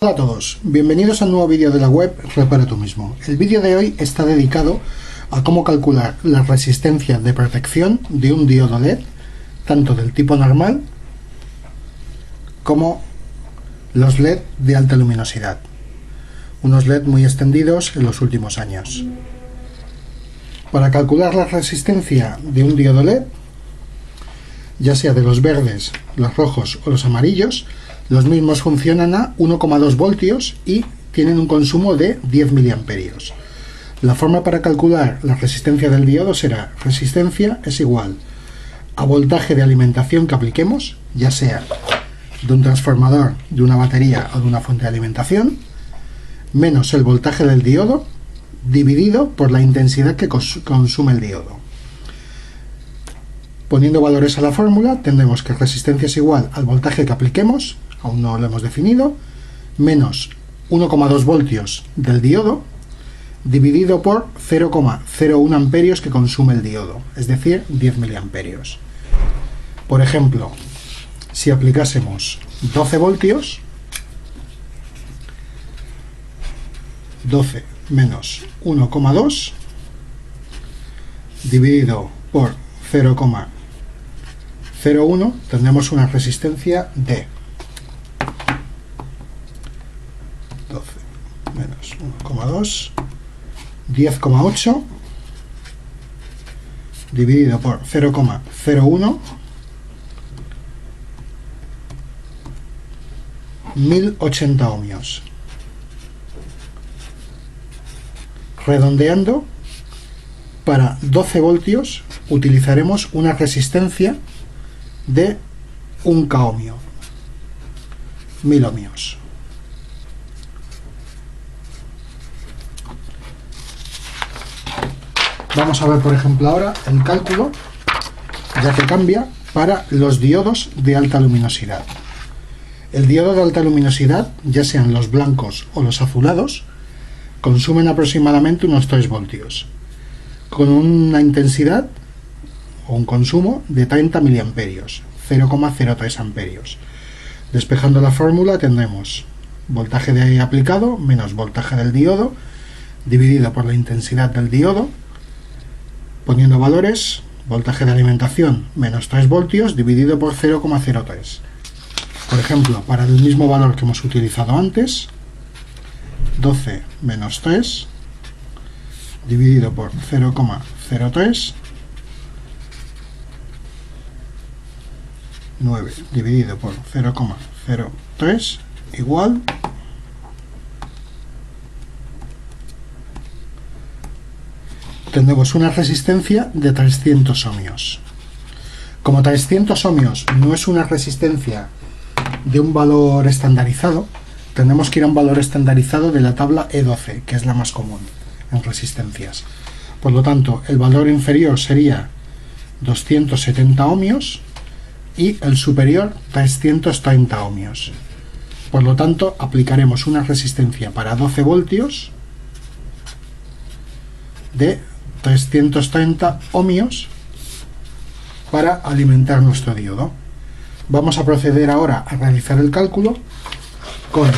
Hola a todos, bienvenidos al nuevo vídeo de la web Repara tú mismo. El vídeo de hoy está dedicado a cómo calcular la resistencia de protección de un diodo LED, tanto del tipo normal como los LED de alta luminosidad, unos LED muy extendidos en los últimos años. Para calcular la resistencia de un diodo LED, ya sea de los verdes, los rojos o los amarillos, los mismos funcionan a 1,2 voltios y tienen un consumo de 10 miliamperios. La forma para calcular la resistencia del diodo será: resistencia es igual a voltaje de alimentación que apliquemos, ya sea de un transformador, de una batería o de una fuente de alimentación, menos el voltaje del diodo dividido por la intensidad que consume el diodo. Poniendo valores a la fórmula, tendremos que resistencia es igual al voltaje que apliquemos, aún no lo hemos definido, menos 1,2 voltios del diodo, dividido por 0,01 amperios que consume el diodo, es decir, 10 miliamperios. Por ejemplo, si aplicásemos 12 voltios, 12 menos 1,2, dividido por 0,01, tendremos una resistencia de 12 menos 1,2, 10,8, dividido por 0,01, 1080 ohmios. Redondeando, para 12 voltios utilizaremos una resistencia de 1 k ohmio, 1000 ohmios. Vamos a ver, por ejemplo, ahora el cálculo, ya que cambia, para los diodos de alta luminosidad. El diodo de alta luminosidad, ya sean los blancos o los azulados, consumen aproximadamente unos 3 voltios, con una intensidad o un consumo de 30 miliamperios, 0,03 amperios. Despejando la fórmula tendremos voltaje de aplicado menos voltaje del diodo dividido por la intensidad del diodo. Poniendo valores, voltaje de alimentación menos 3 voltios dividido por 0,03. Por ejemplo, para el mismo valor que hemos utilizado antes, 12 menos 3 dividido por 0,03, 9 dividido por 0,03 igual tendremos una resistencia de 300 ohmios. Como 300 ohmios no es una resistencia de un valor estandarizado, tendremos que ir a un valor estandarizado de la tabla E12, que es la más común en resistencias. Por lo tanto, el valor inferior sería 270 ohmios y el superior 330 ohmios. Por lo tanto, aplicaremos una resistencia para 12 voltios de 330 ohmios para alimentar nuestro diodo. Vamos a proceder ahora a realizar el cálculo con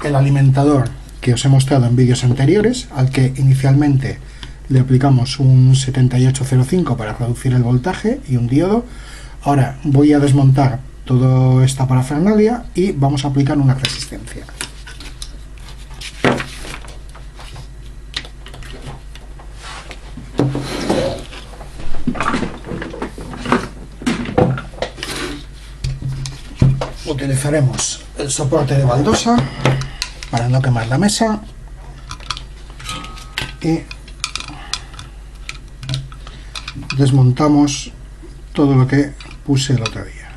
el alimentador que os he mostrado en vídeos anteriores, al que inicialmente le aplicamos un 7805 para reducir el voltaje y un diodo. Ahora voy a desmontar toda esta parafernalia y vamos a aplicar una resistencia. Utilizaremos el soporte de baldosa para no quemar la mesa y desmontamos todo lo que puse el otro día.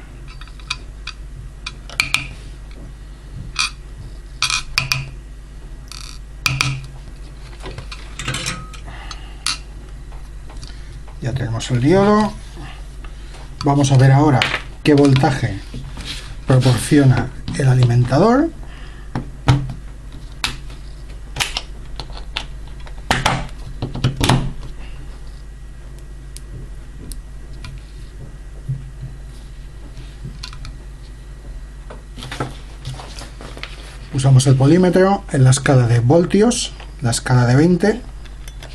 Ya tenemos el diodo. Vamos a ver ahora qué voltaje proporciona el alimentador. Usamos el polímetro en la escala de voltios, la escala de 20,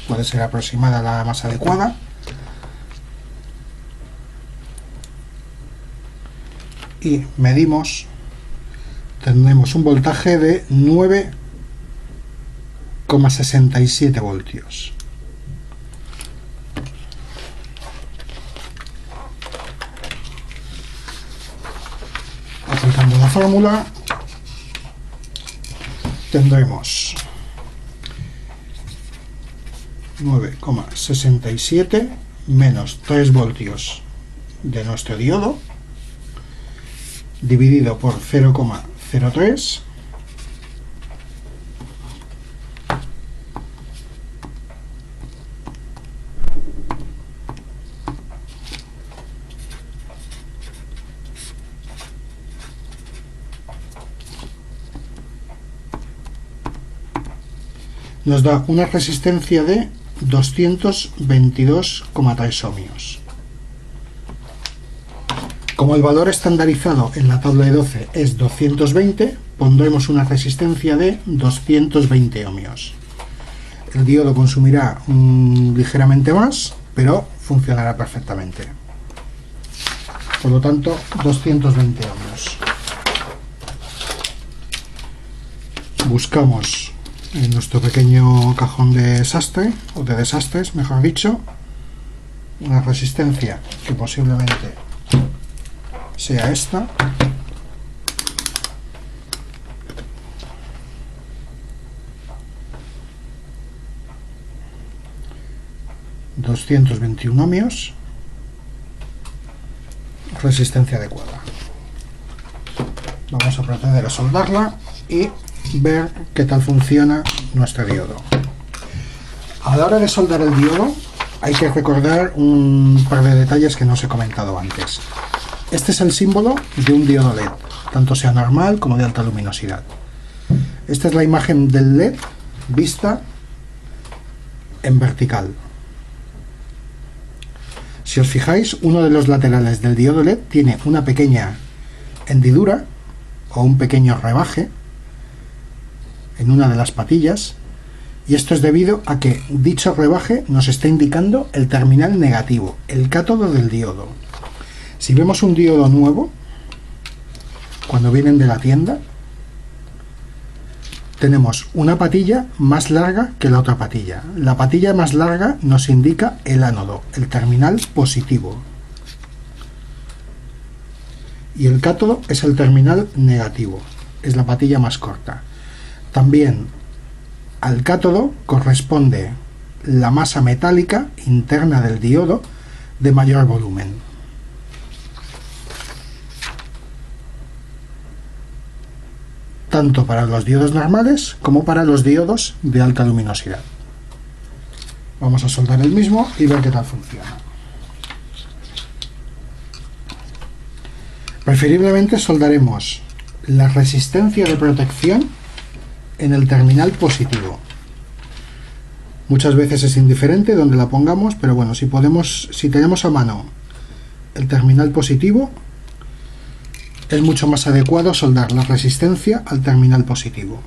puede ser aproximada la más adecuada. Y medimos, tendremos un voltaje de 9,67 voltios. Aplicando la fórmula, tendremos 9,67 menos 3 voltios de nuestro diodo dividido por 0,03 nos da una resistencia de 222,3 ohmios. Como el valor estandarizado en la tabla de 12 es 220, pondremos una resistencia de 220 ohmios. El diodo consumirá ligeramente más, pero funcionará perfectamente. Por lo tanto, 220 ohmios. Buscamos en nuestro pequeño cajón de desastre, o de desastres, mejor dicho, una resistencia que posiblemente sea esta. ...221 ohmios... resistencia adecuada. Vamos a proceder a soldarla y ver qué tal funciona nuestro diodo. A la hora de soldar el diodo hay que recordar un par de detalles que no os he comentado antes. Este es el símbolo de un diodo LED, tanto sea normal como de alta luminosidad. Esta es la imagen del LED vista en vertical. Si os fijáis, uno de los laterales del diodo LED tiene una pequeña hendidura o un pequeño rebaje en una de las patillas, y esto es debido a que dicho rebaje nos está indicando el terminal negativo, el cátodo del diodo. Si vemos un diodo nuevo, cuando vienen de la tienda, tenemos una patilla más larga que la otra patilla. La patilla más larga nos indica el ánodo, el terminal positivo. Y el cátodo es el terminal negativo, es la patilla más corta. También al cátodo corresponde la masa metálica interna del diodo de mayor volumen. Tanto para los diodos normales como para los diodos de alta luminosidad. Vamos a soldar el mismo y ver qué tal funciona. Preferiblemente soldaremos la resistencia de protección en el terminal positivo. Muchas veces es indiferente donde la pongamos, pero bueno, si tenemos a mano el terminal positivo, es mucho más adecuado soldar la resistencia al terminal positivo.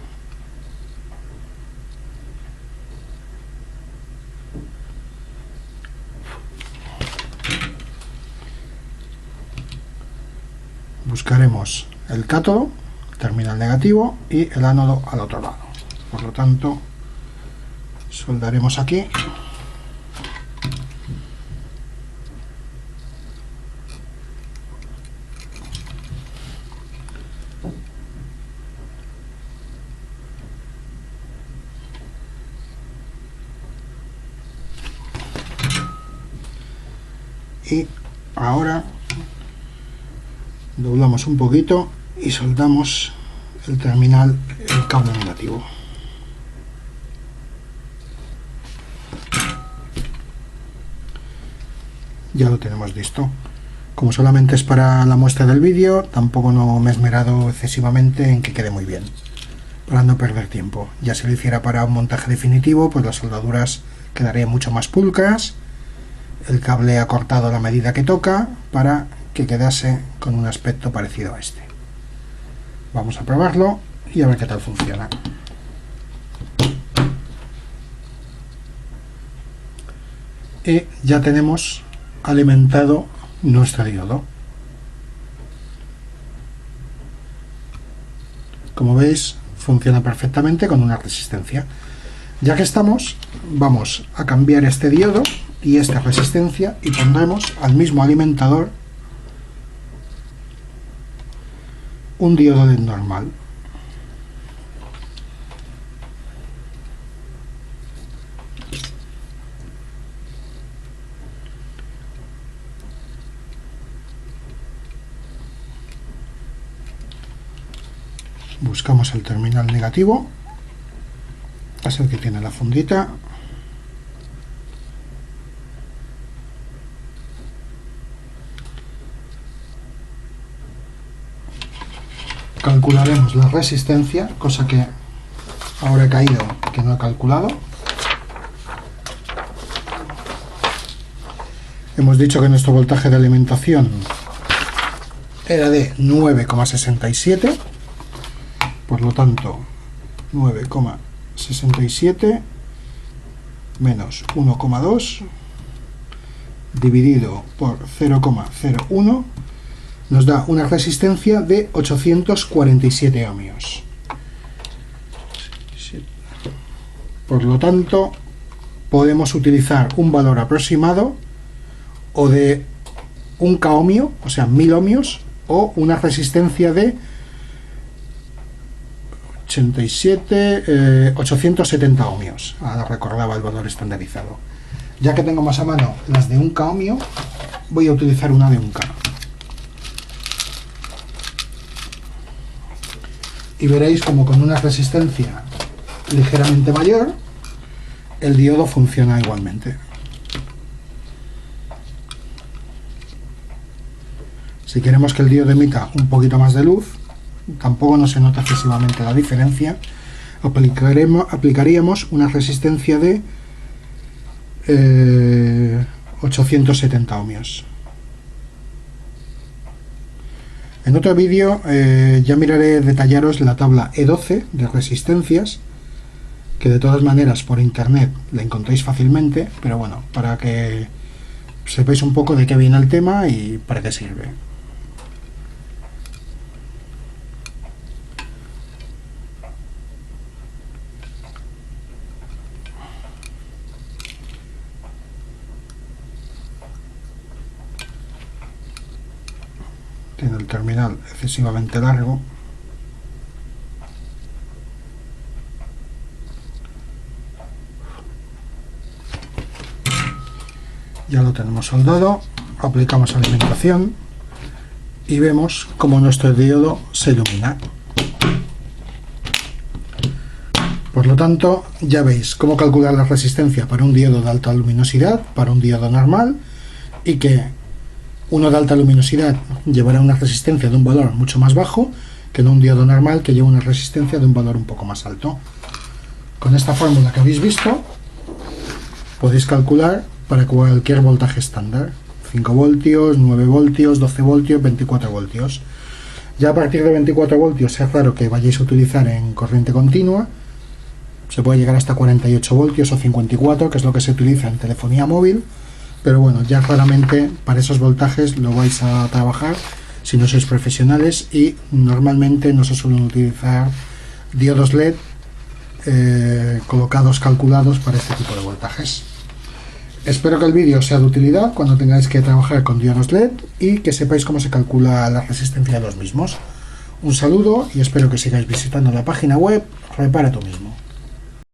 Buscaremos el cátodo, terminal negativo, y el ánodo al otro lado. Por lo tanto, soldaremos aquí. Y ahora doblamos un poquito y soldamos el terminal, el cable negativo. Ya lo tenemos listo. Como solamente es para la muestra del vídeo, tampoco no me he esmerado excesivamente en que quede muy bien, para no perder tiempo. Ya si lo hiciera para un montaje definitivo, pues las soldaduras quedarían mucho más pulcras, el cable acortado a la medida que toca, para que quedase con un aspecto parecido a este. Vamos a probarlo y a ver qué tal funciona. Y ya tenemos alimentado nuestro diodo. Como veis, funciona perfectamente con una resistencia. Ya que estamos, vamos a cambiar este diodo y esta resistencia y pondremos al mismo alimentador un diodo LED normal. Buscamos el terminal negativo, es el que tiene la fundita. Calcularemos la resistencia, cosa que ahora he caído que no he calculado. Hemos dicho que nuestro voltaje de alimentación era de 9,67, por lo tanto 9,67 menos 1,2 dividido por 0,01 nos da una resistencia de 847 ohmios. Por lo tanto, podemos utilizar un valor aproximado o de 1 k ohmio, o sea 1000 ohmios, o una resistencia de 870 ohmios. Ahora recordaba el valor estandarizado. Ya que tengo más a mano las de 1 k ohmio, voy a utilizar una de 1 k. Y veréis como con una resistencia ligeramente mayor, el diodo funciona igualmente. Si queremos que el diodo emita un poquito más de luz, tampoco no se nota excesivamente la diferencia, aplicaríamos una resistencia de 870 ohmios. En otro vídeo ya miraré detallaros la tabla E12 de resistencias, que de todas maneras por internet la encontréis fácilmente, pero bueno, para que sepáis un poco de qué viene el tema y para qué sirve. Tiene el terminal excesivamente largo. Ya lo tenemos soldado, aplicamos alimentación y vemos como nuestro diodo se ilumina. Por lo tanto, ya veis cómo calcular la resistencia para un diodo de alta luminosidad, para un diodo normal, y que uno de alta luminosidad llevará una resistencia de un valor mucho más bajo que no un diodo normal que lleva una resistencia de un valor un poco más alto. Con esta fórmula que habéis visto, podéis calcular para cualquier voltaje estándar: 5 voltios, 9 voltios, 12 voltios, 24 voltios. Ya a partir de 24 voltios es raro que vayáis a utilizar en corriente continua. Se puede llegar hasta 48 voltios o 54, que es lo que se utiliza en telefonía móvil. Pero bueno, ya raramente para esos voltajes lo vais a trabajar si no sois profesionales, y normalmente no se suelen utilizar diodos LED colocados, calculados para este tipo de voltajes. Espero que el vídeo sea de utilidad cuando tengáis que trabajar con diodos LED y que sepáis cómo se calcula la resistencia de los mismos. Un saludo y espero que sigáis visitando la página web Repara tú mismo.